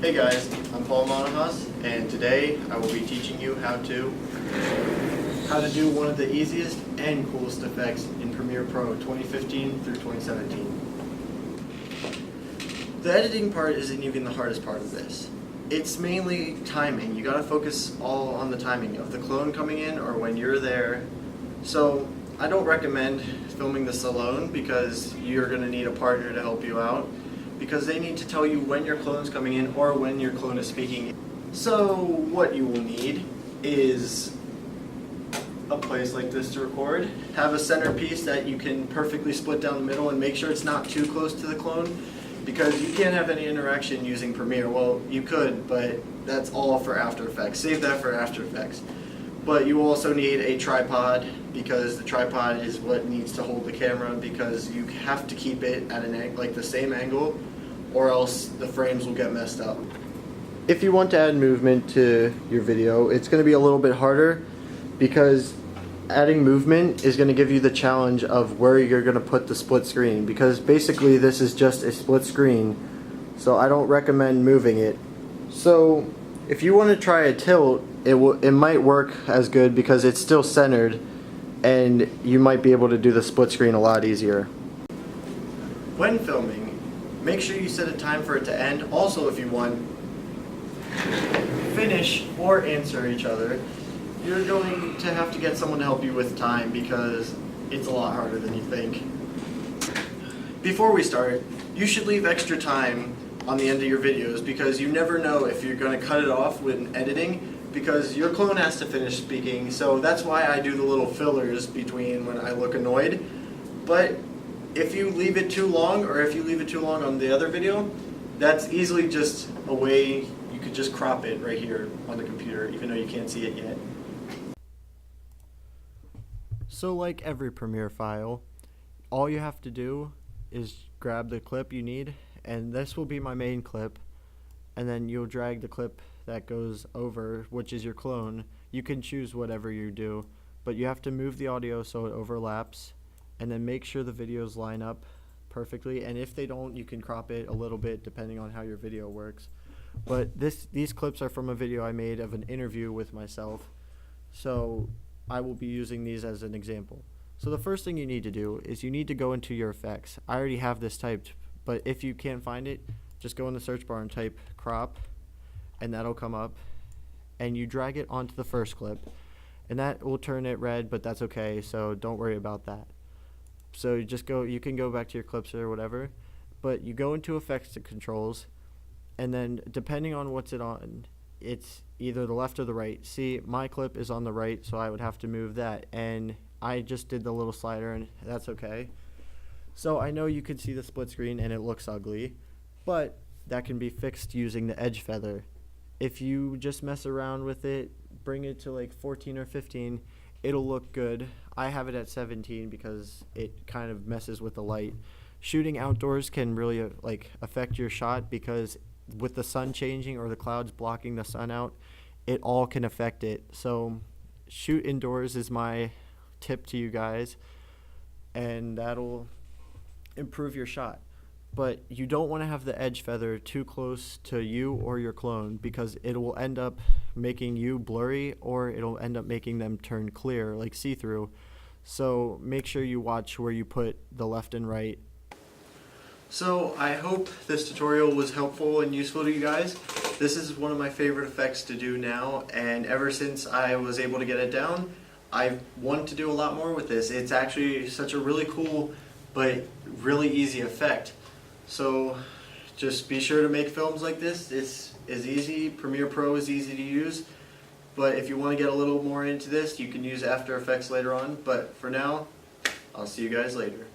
Hey guys, I'm Paul Monahas, and today I will be teaching you how to do one of the easiest and coolest effects in Premiere Pro 2015 through 2017. The editing part isn't even the hardest part of this. It's mainly timing. You gotta focus all on the timing of the clone coming in or when you're there. So I don't recommend filming this alone because you're gonna need a partner to help you out, because they need to tell you when your clone's coming in or when your clone is speaking. So what you will need is a place like this to record. Have a centerpiece that you can perfectly split down the middle and make sure it's not too close to the clone, because you can't have any interaction using Premiere. Well, you could, but that's all for After Effects. Save that for After Effects. But you also need a tripod, because the tripod is what needs to hold the camera, because you have to keep it at the same angle, or else the frames will get messed up. If you want to add movement to your video, it's going to be a little bit harder, because adding movement is going to give you the challenge of where you're going to put the split screen, because basically this is just a split screen, so I don't recommend moving it. So if you want to try a tilt, it might work as good because it's still centered, and you might be able to do the split screen a lot easier. When filming, make sure you set a time for it to end. Also, if you want, finish or answer each other. You're going to have to get someone to help you with time, because it's a lot harder than you think. Before we start, you should leave extra time on the end of your videos, because you never know if you're going to cut it off when editing, because your clone has to finish speaking. So that's why I do the little fillers between when I look annoyed. But if you leave it too long, or if you leave it too long on the other video, that's easily just a way you could just crop it right here on the computer, even though you can't see it yet. So like every Premiere file, all you have to do is grab the clip you need, and this will be my main clip, and then you'll drag the clip that goes over, which is your clone. You can choose whatever you do, but you have to move the audio so it overlaps, and then make sure the videos line up perfectly, and if they don't, you can crop it a little bit depending on how your video works. But these clips are from a video I made of an interview with myself, so I will be using these as an example. So the first thing you need to do is you need to go into your effects. I already have this typed, but if you can't find it, just go in the search bar and type crop, and that'll come up, and you drag it onto the first clip, and that will turn it red, but that's okay, so don't worry about that. So you can go back to your clips or whatever, but you go into effects and controls, and then depending on what's it on, it's either the left or the right. See, my clip is on the right, so I would have to move that, and I just did the little slider, and that's okay. So I know you can see the split screen and it looks ugly, but that can be fixed using the edge feather. If you just mess around with it, bring it to like 14 or 15, it'll look good. I have it at 17 because it kind of messes with the light. Shooting outdoors can really affect your shot, because with the sun changing or the clouds blocking the sun out, it all can affect it. So shoot indoors is my tip to you guys, and that'll improve your shot. But you don't want to have the edge feather too close to you or your clone, because it will end up making you blurry, or it'll end up making them turn clear, like see-through. So make sure you watch where you put the left and right. So I hope this tutorial was helpful and useful to you guys. This is one of my favorite effects to do now, and ever since I was able to get it down, I want to do a lot more with this. It's actually such a really cool but really easy effect. So just be sure to make films like this. It's easy. Premiere Pro is easy to use. But if you want to get a little more into this, you can use After Effects later on. But for now, I'll see you guys later.